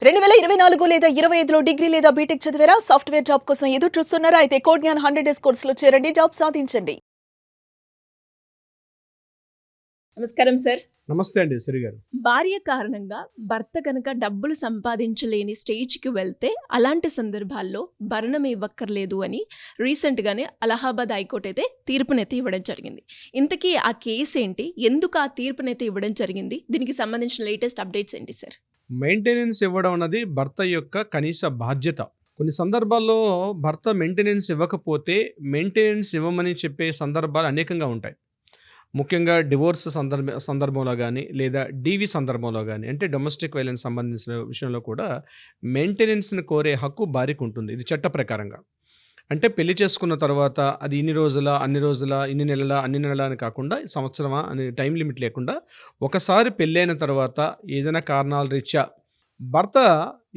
2024 లేదా 25లో డిగ్రీ లేదా బీటెక్ చదివారా? సాఫ్ట్‌వేర్ జాబ్ కోసం ఎదురు చూస్తున్నారా? అయితే కోడ్ జ్ఞాన్ 100 డేస్ కోర్సులో చేరండి. జాబ్ సాధించండి. నమస్కారం సార్. నమస్తే అండి సిరి గారు. భార్య కారణంగా భర్త కనుక డబ్బులు సంపాదించలేని స్టేజ్‌కి వెళ్తే అలాంటి సందర్భాల్లో భరణం ఇవ్వక్కర్లేదు అని రీసెంట్‌గానే అలహాబాద్ హైకోర్టు అయితే తీర్పునైతే ఇవ్వడం జరిగింది. ఇంతకీ ఆ కేస్ ఏంటి? ఎందుకు ఆ తీర్పునైతే ఇవ్వడం జరిగింది? దీనికి సంబంధించిన లేటెస్ట్ అప్డేట్స్ ఏంటి సార్? మెయింటెనెన్స్ ఇవ్వడం అన్నది భర్త యొక్క కనీస బాధ్యత. కొన్ని సందర్భాల్లో భర్త మెయింటెనెన్స్ ఇవ్వకపోతే మెయింటెనెన్స్ ఇవ్వమని చెప్పే సందర్భాలు అనేకంగా ఉంటాయి. ముఖ్యంగా డివోర్స్ సందర్భంలో గానీ, లేదా డీవీ సందర్భంలో గానీ, అంటే డొమెస్టిక్ వైలెన్స్ సంబంధించిన విషయంలో కూడా మెయింటెనెన్స్‌ని కోరే హక్కు భార్యకుంటుంది. ఇది చట్ట ప్రకారంగా. అంటే పెళ్లి చేసుకున్న తర్వాత అది ఇన్ని రోజులా, అన్ని రోజులా, ఇన్ని నెలలా, అన్ని నెలలా అని కాకుండా సంవత్సరమా అని టైమ్ లిమిట్ లేకుండా ఒకసారి పెళ్ళైన తర్వాత ఏదైనా కారణాల రీత్యా భర్త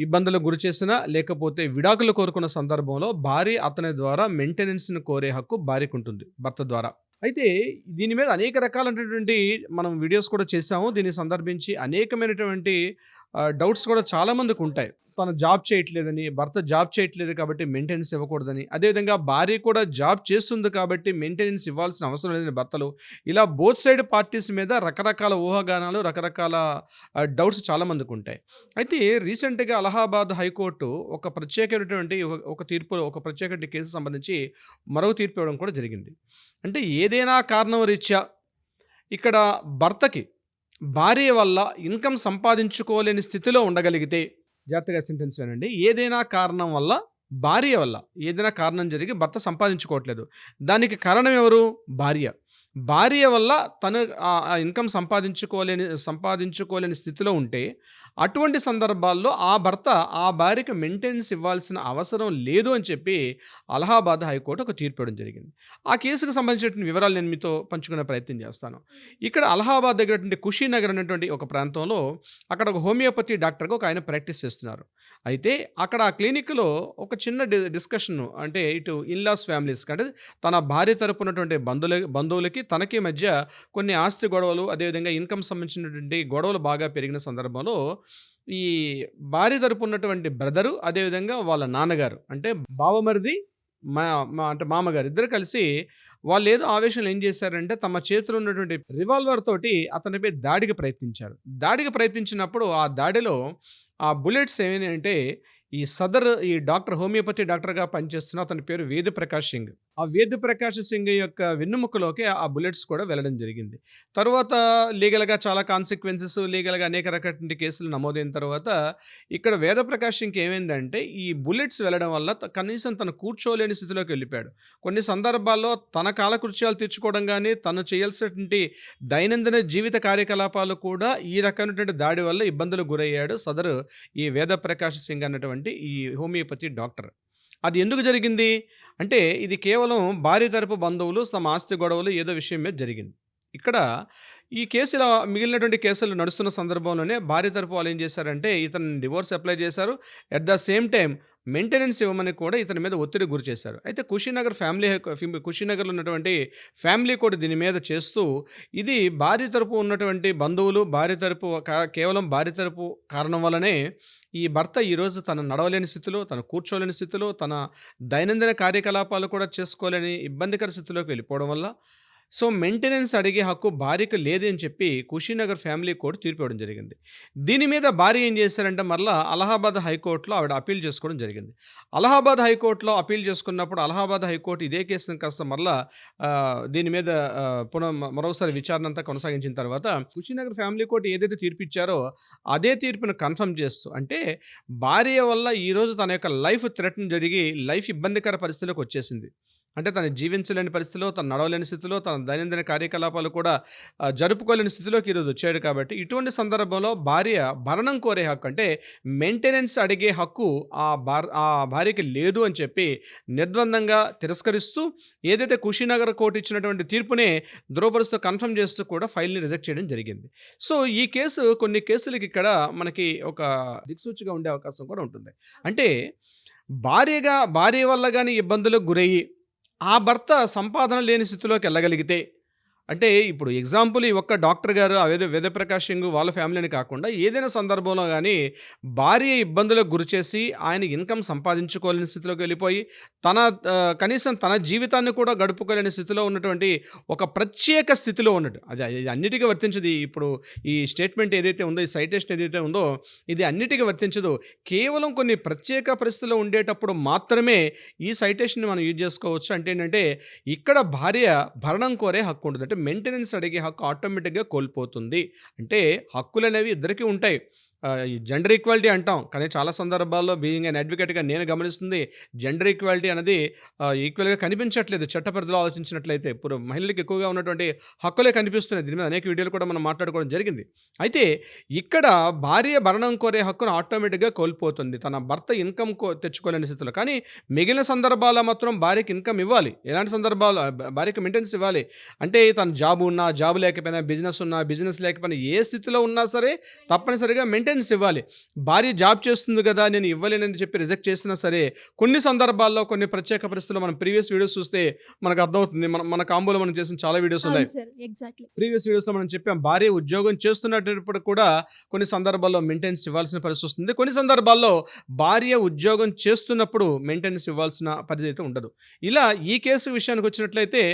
ఇబ్బందులకు గురి చేసినా, లేకపోతే విడాకులు కోరుకున్న సందర్భంలో భార్య అతని ద్వారా మెయింటెనెన్స్‌ని కోరే హక్కు భార్యకుంటుంది భర్త ద్వారా. అయితే దీని మీద అనేక రకాలైనటువంటి మనం వీడియోస్ కూడా చేసాము. దీన్ని సందర్భించి అనేకమైనటువంటి డౌట్స్ కూడా చాలా మందికుంటాయి. తను జాబ్ చేయట్లేదని, భర్త జాబ్ చేయట్లేదు కాబట్టి మెయింటెనెన్స్ ఇవ్వకూడదని, అదేవిధంగా భార్య కూడా జాబ్ చేస్తుంది కాబట్టి మెయింటెనెన్స్ ఇవ్వాల్సిన అవసరం లేదని భర్తలు, ఇలా బోత్ సైడ్ పార్టీస్ మీద రకరకాల ఊహాగానాలు, రకరకాల డౌట్స్ చాలా మందికుంటాయి. అయితే రీసెంట్‌గా అలహాబాద్ హైకోర్టు ఒక ప్రత్యేకమైనటువంటి ఒక తీర్పు, ఒక ప్రత్యేకమైన కేసు సంబంధించి మరో తీర్పు ఇవ్వడం కూడా జరిగింది. అంటే ఏదైనా కారణం రీత్యా ఇక్కడ భర్తకి భార్య వల్ల ఇన్‌కమ్ సంపాదించుకోలేని స్థితిలో ఉండగలిగితే, జాగ్రత్తగా సెంటెన్స్ వినండి. ఏదైనా కారణం వల్ల, భార్య వల్ల ఏదైనా కారణం జరిగి భర్త సంపాదించుకోవట్లేదు. దానికి కారణం ఎవరు? భార్య. భార్య వల్ల తను ఆ ఇన్‌కమ్ సంపాదించుకోలేని స్థితిలో ఉంటే, అటువంటి సందర్భాల్లో ఆ భర్త ఆ భార్యకి మెయింటెనెన్స్ ఇవ్వాల్సిన అవసరం లేదు అని చెప్పి అలహాబాద్ హైకోర్టు ఒక తీర్పు ఇవ్వడం జరిగింది. ఆ కేసుకు సంబంధించినటువంటి వివరాలు నేను మీతో పంచుకునే ప్రయత్నం చేస్తాను. ఇక్కడ అలహాబాద్ దగ్గర కుషీనగర్ అనేటువంటి ఒక ప్రాంతంలో అక్కడ ఒక హోమియోపతి డాక్టర్‌గా ఒక ఆయన ప్రాక్టీస్ చేస్తున్నారు. అయితే అక్కడ ఆ క్లినిక్‌లో ఒక చిన్న డిస్కషన్, అంటే ఇటు ఇన్‌లాస్ ఫ్యామిలీస్‌కి, అంటే తన భార్య తరపు ఉన్నటువంటి బంధువులకి తనకి మధ్య కొన్ని ఆస్తి గొడవలు, అదేవిధంగా ఇన్‌కమ్ సంబంధించినటువంటి గొడవలు బాగా పెరిగిన సందర్భంలో ఈ భార్య తరపు ఉన్నటువంటి బ్రదరు, అదేవిధంగా వాళ్ళ నాన్నగారు, అంటే బావమరిది, మా మా అంటే మామగారు ఇద్దరు కలిసి వాళ్ళేదో ఆవేశంలో ఏం చేశారంటే తమ చేతిలో ఉన్నటువంటి రివాల్వర్ తోటి అతనిపై దాడికి ప్రయత్నించారు. దాడికి ప్రయత్నించినప్పుడు ఆ దాడిలో ఆ బుల్లెట్స్ ఏమైనాయంటే ఈ డాక్టర్, హోమియోపతి డాక్టర్‌గా పనిచేస్తున్న అతని పేరు వేదప్రకాష్ సింగ్. ఆ వేదప్రకాష్ సింగ్ యొక్క వెన్నెముకలోకి ఆ బుల్లెట్స్ కూడా వెళ్ళడం జరిగింది. తరువాత లీగల్‌గా చాలా కాన్సిక్వెన్సెస్, లీగల్‌గా అనేక రకమైనటువంటి కేసులు నమోదైన తర్వాత ఇక్కడ వేదప్రకాష్ సింగ్‌కి ఏమైందంటే ఈ బుల్లెట్స్ వెళ్ళడం వల్ల కనీసం తను కూర్చోలేని స్థితిలోకి వెళ్ళిపోయాడు. కొన్ని సందర్భాల్లో తన కాలకృత్యాలు తీర్చుకోవడం గానీ, తను చేయాల్సినటువంటి దైనందిన జీవిత కార్యకలాపాలు కూడా ఈ రకమైనటువంటి దాడి వల్ల ఇబ్బందులకు గురయ్యాడు సదరు ఈ వేదప్రకాష్ సింగ్ అన్నటువంటి ఈ హోమియోపతి డాక్టర్. అది ఎందుకు జరిగింది? అంటే ఇది కేవలం భార్య తరపు బంధువులు తమ ఆస్తి గొడవలు ఏదో విషయం మీద జరిగింది. ఇక్కడ ఈ కేసు ఇలా మిగిలినటువంటి కేసులు నడుస్తున్న సందర్భంలోనే భార్య తరపు వాళ్ళు ఏం చేశారంటే ఇతన్ని డివోర్స్ అప్లై చేశారు. At the same time maintenance ఇవ్వమని కూడా ఇతని మీద ఒత్తిడికి గురి చేశారు. అయితే కుషీనగర్‌లో ఉన్నటువంటి ఫ్యామిలీ కోర్ట్ దీని మీద చేస్తూ ఇది భార్య తరపు ఉన్నటువంటి బంధువులు, భార్య తరపు కేవలం భార్య తరపు కారణం వల్లనే ఈ భర్త ఈరోజు తను నడవలేని స్థితిలో, తను కూర్చోలేని స్థితిలో, తన దైనందిన కార్యకలాపాలు కూడా చేసుకోలేని ఇబ్బందికర స్థితిలోకి వెళ్ళిపోవడం వల్ల సో మెయింటెనెన్స్ అడిగే హక్కు భార్యకు లేదు అని చెప్పి కుషీనగర్ ఫ్యామిలీ కోర్ట్ తీర్పు ఇవ్వడం జరిగింది. దీని మీద భార్య ఏం చేశారంటే మరలా అలహాబాద్ హైకోర్టులో ఆవిడ అప్పీల్ చేసుకోవడం జరిగింది. అలహాబాద్ హైకోర్టులో అప్పీల్ చేసుకున్నప్పుడు అలహాబాద్ హైకోర్టు ఇదే కేసుని కాస్త మరలా దీని మీద మరోసారి విచారణ అంతా కొనసాగించిన తర్వాత కుషీనగర్ ఫ్యామిలీ కోర్టు ఏదైతే తీర్పు ఇచ్చారో అదే తీర్పును కన్ఫర్మ్ చేస్తూ, అంటే భార్య వల్ల ఈరోజు తన యొక్క లైఫ్ థ్రెటన్ జరిగి లైఫ్ ఇబ్బందికర పరిస్థితిలోకి వచ్చేసింది. అంటే తను జీవించలేని పరిస్థితిలో, తను నడవలేని స్థితిలో, తన దైనందిన కార్యకలాపాలు కూడా జరుపుకోలేని స్థితిలోకి ఈరోజు వచ్చాడు కాబట్టి ఇటువంటి సందర్భంలో భార్య భరణం కోరే హక్కు, అంటే మెయింటెనెన్స్ అడిగే హక్కు ఆ భార్యకి లేదు అని చెప్పి నిర్ద్వందంగా తిరస్కరిస్తూ ఏదైతే కుషీనగర్ కోర్టు ఇచ్చినటువంటి తీర్పునే ధృవపరుస్తూ కన్ఫర్మ్ చేస్తూ కూడా ఫైల్‌ని రిజెక్ట్ చేయడం జరిగింది. సో ఈ కేసు కొన్ని కేసులకి ఇక్కడ మనకి ఒక దిక్సూచిగా ఉండే అవకాశం కూడా ఉంటుంది. అంటే భార్య వల్ల గాని ఇబ్బందులకు గురయ్యి ఆ భర్త సంపాదన లేని స్థితిలోకి వెళ్ళగలిగితే అంటే ఇప్పుడు ఎగ్జాంపుల్ ఈ ఒక్క డాక్టర్ గారు అవేదో వేదప్రకాష్ సింగ్ వాళ్ళ ఫ్యామిలీని కాకుండా ఏదైనా సందర్భంలో గానీ భార్య ఇబ్బందులకు గురిచేసి ఆయన ఇన్‌కమ్ సంపాదించుకోలేని స్థితిలోకి వెళ్ళిపోయి తన కనీసం తన జీవితాన్ని కూడా గడుపుకోలేని స్థితిలో ఉన్నటువంటి ఒక ప్రత్యేక స్థితిలో ఉన్నట్టు. అది అన్నిటికి వర్తించదు. ఇప్పుడు ఈ స్టేట్మెంట్ ఏదైతే ఉందో, ఈ సైటేషన్ ఏదైతే ఉందో ఇది అన్నిటికి వర్తించదు. కేవలం కొన్ని ప్రత్యేక పరిస్థితుల్లో ఉండేటప్పుడు మాత్రమే ఈ సైటేషన్‌ని మనం యూజ్ చేసుకోవచ్చు. అంటే ఏంటంటే ఇక్కడ భార్య భరణం కోరే హక్కు ఉంటుంది. అంటే మెయింటెనెన్స్ అడిగే హక్కు ఆటోమేటిక్‌గా కోల్పోతుంది. అంటే హక్కులనేవి ఇద్దరికీ ఉంటాయి. ఈ జెండర్ ఈక్వాలిటీ అంటాం. కానీ చాలా సందర్భాల్లో బీయింగ్ ఎన్ అడ్వొకేట్‌గా నేను గమనిస్తుంది జెండర్ ఈక్వాలిటీ అనేది ఈక్వల్‌గా కనిపించట్లేదు చట్ట పరిధిలో ఆలోచించినట్లయితే. ఇప్పుడు మహిళలకు ఎక్కువగా ఉన్నటువంటి హక్కులే కనిపిస్తున్నాయి. దీని మీద అనేక వీడియోలు కూడా మనం మాట్లాడుకోవడం జరిగింది. అయితే ఇక్కడ భార్య భరణం కోరే హక్కును ఆటోమేటిక్‌గా కోల్పోతుంది. తన భర్త ఇన్‌కమ్ తెచ్చుకోలేని స్థితిలో. కానీ మిగిలిన సందర్భాల్లో మాత్రం భార్యకి ఇన్‌కమ్ ఇవ్వాలి. ఎలాంటి సందర్భాల్లో భార్యకి మెయింటెనెన్స్ ఇవ్వాలి. అంటే తన జాబ్ ఉన్నా, జాబ్ లేకపోయినా, బిజినెస్ ఉన్నా, బిజినెస్ లేకపోయినా ఏ స్థితిలో ఉన్నా సరే తప్పనిసరిగా మెయింటెనెన్స్ ఇవ్వాలి. భార్య జాబ్ చేస్తుంది గదా! నేను ఇవ్వలేనని చెప్పి రిజెక్ట్ చేసినా సరే కొన్ని సందర్భాల్లో కొన్ని ప్రత్యేక పరిస్థితుల్లో మనం ప్రీవియస్ వీడియోస్ చూస్తే మనకు అర్థమవుతుంది. మన కాంబోలో మనం చేసిన చాలా వీడియోస్ ఉన్నాయి. అవును సార్. ఎగ్జాక్ట్‌లీ. ప్రీవియస్ వీడియోస్‌లో మనం చెప్పాం. భార్య ఉద్యోగం చేస్తున్నప్పుడు కూడా కొన్ని సందర్భాల్లో మెయింటెనెన్స్ ఇవ్వాల్సిన పరిస్థితి వస్తుంది. కొన్ని సందర్భాల్లో భార్య ఉద్యోగం చేస్తున్నప్పుడు మెయింటెనెన్స్ ఇవ్వాల్సిన పరిధి అయితే ఉండదు. ఇలా ఈ కేసు విషయానికి వచ్చినట్లయితే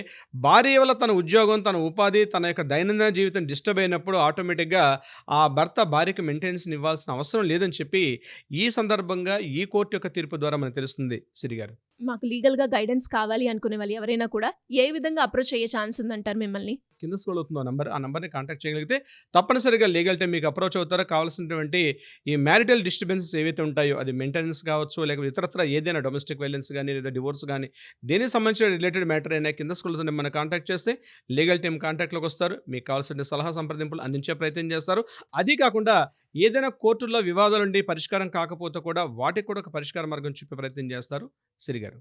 భార్య వల్ల తన ఉద్యోగం, తన ఉపాధి, తన యొక్క దైనందిన జీవితం డిస్టర్బ్ అయినప్పుడు ఆటోమేటిక్‌గా ఆ భర్త భార్యకి మెయింటెనెన్స్‌ని ఇవ్వాల్సిన అవసరం లేదని చెప్పి ఈ సందర్భంగా ఈ కోర్టు యొక్క తీర్పు ద్వారా మనకు తెలుస్తుంది సిరి గారు. మాకు లీగల్‌గా గైడెన్స్ కావాలి అనుకునే వాళ్ళు ఎవరైనా కూడా ఏ విధంగా అప్రోచ్ అయ్యే ఛాన్స్ ఉందంటారు మిమ్మల్ని? కింద స్క్రోల్ అవుతుంది ఆ నంబర్‌ని కాంటాక్ట్ చేయగలిగితే తప్పనిసరిగా లీగల్ టీమ్ మీకు అప్రోచ్ అవుతారో. కావాల్సినటువంటి ఈ మ్యారిటల్ డిస్టర్బెన్సెస్ ఏవైతే ఉంటాయో అది మెయింటెనెన్స్ కావచ్చు, లేకపోతే ఇతరత్రా ఏదైనా డొమెస్టిక్ వైలెన్స్ గానీ, లేదా డివోర్స్ గానీ, దేనికి సంబంధించిన రిలేటెడ్ మ్యాటర్ అయినా కింద స్క్రోల్ అవుతున్న నెంబర్‌ని కాంటాక్ట్ చేస్తే లీగల్ టీమ్ కాంటాక్ట్‌లోకి వస్తారు. మీకు కావాల్సిన సలహా సంప్రదింపులు అందించే ప్రయత్నం చేస్తారు. అదీ కాకుండా ఏదైనా కోర్టుల్లో వివాదాలుండి పరిష్కారం కాకపోతే కూడా వాటికి కూడా ఒక పరిష్కార మార్గం చూపే ప్రయత్నం చేస్తారు సిరి గారు.